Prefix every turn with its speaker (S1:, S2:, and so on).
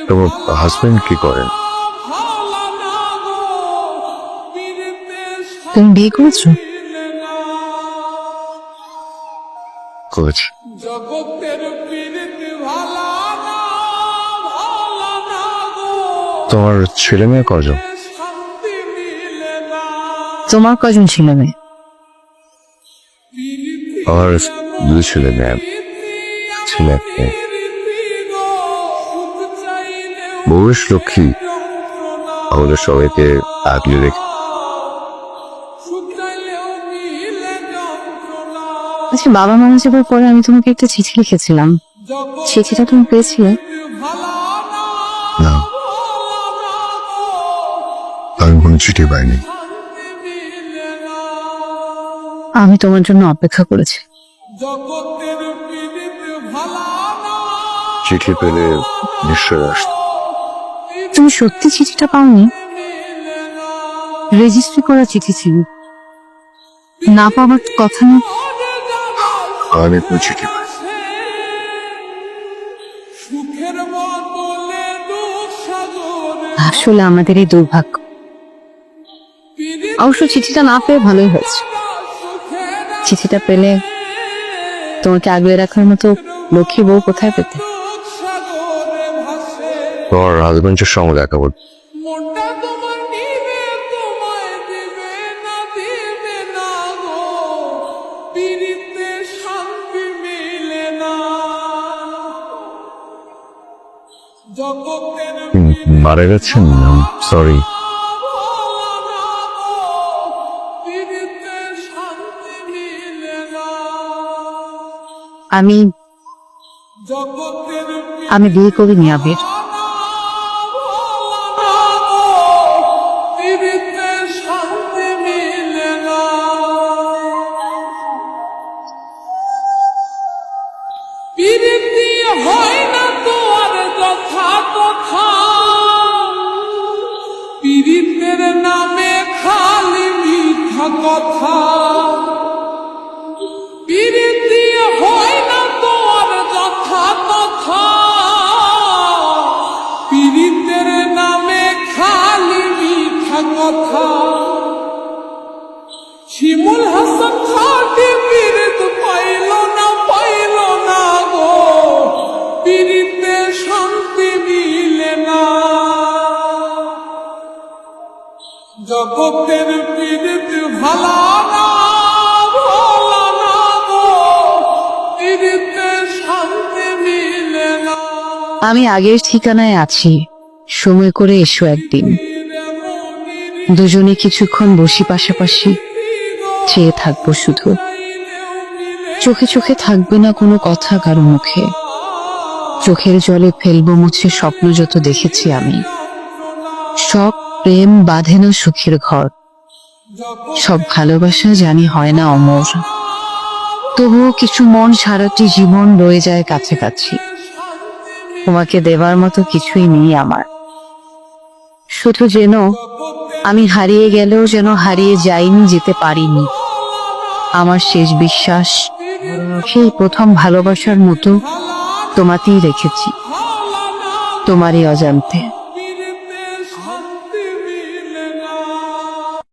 S1: তোমার হাজবেন্ড কি করেন?
S2: তুমি বিয়ে করেছো?
S1: করেছি। তোমার ছেলে মেয়ে কজন?
S2: তোমার কজন ছেলে মেয়ে?
S1: আমার দুই ছেলে মেয়ে, ছেলে এক মেয়ে। বউয়ের লক্ষ্মী, আমাদের সবাইকে আগলে রেখে।
S2: আচ্ছা, বাবা মারা যাবার পরে আমি তোমাকে একটা চিঠি লিখেছিলাম, চিঠিটা তুমি পেয়েছিলে?
S1: না, আমি কোনো চিঠি পাইনি।
S2: আমি তোমার জন্য অপেক্ষা করেছি।
S1: চিঠি পেলে নিশ্চয় আসত।
S2: তুমি সত্যি চিঠিটা পাওনি? রেজিস্ট্রি করা চিঠি ছিল, না পাওয়ার কথা না।
S1: আমি কোনো চিঠি পাই।
S2: আসলে আমাদের এই দুর্ভাগ্য। অবশ্য চিঠিটা না পেয়ে ভালোই হয়েছে। চিঠিটা পেলে তোমাকে আগলে রাখার মতো লক্ষ্মী বউ কোথায় পেতে?
S1: তোমার হাজবেন্ডের সঙ্গে দেখা বল। মারা গেছেন? সরি।
S2: আমি বিয়ে করিনি আবির।
S3: পীড়িতের নামে খালি মিথ্যা কথা, পীড়িতি হয় না তোর যথা তথা, পীড়িতের নামে খালি মিথ্যা কথা। শিমুল হাসান খাটি পীড়িত পাইল না গো, পীড়িতে শান্তি মিলে না। জগতের পীড়িত ভালা না গো, পীড়িতে শান্তি মিলে না।
S2: আমি আগের ঠিকানায় আছি, সময় করে এসো একদিন। দুজনে কিছুক্ষণ বসি পাশাপাশি, চেয়ে থাকবো শুধু। চোখে চোখে থাকবে না কোনো কথা কারো মুখে, চোখের জলে ফেলবো মুছে স্বপ্ন যত দেখেছি আমি। সব প্রেম বাঁধে না সুখের ঘর, সব ভালোবাসা জানি হয় না অমর। তবুও কিছু মন সারাটি জীবন রয়ে যায় কাছাকাছি। তোমাকে দেবার মতো কিছুই নেই আমার। শুধু যেন আমি হারিয়ে গেলেও যেন হারিয়ে যাইনি, যেতে পারিনি। আমার শেষ বিশ্বাস সেই প্রথম ভালোবাসার মতো তোমাতেই রেখেছি, তোমারই অজান্তে।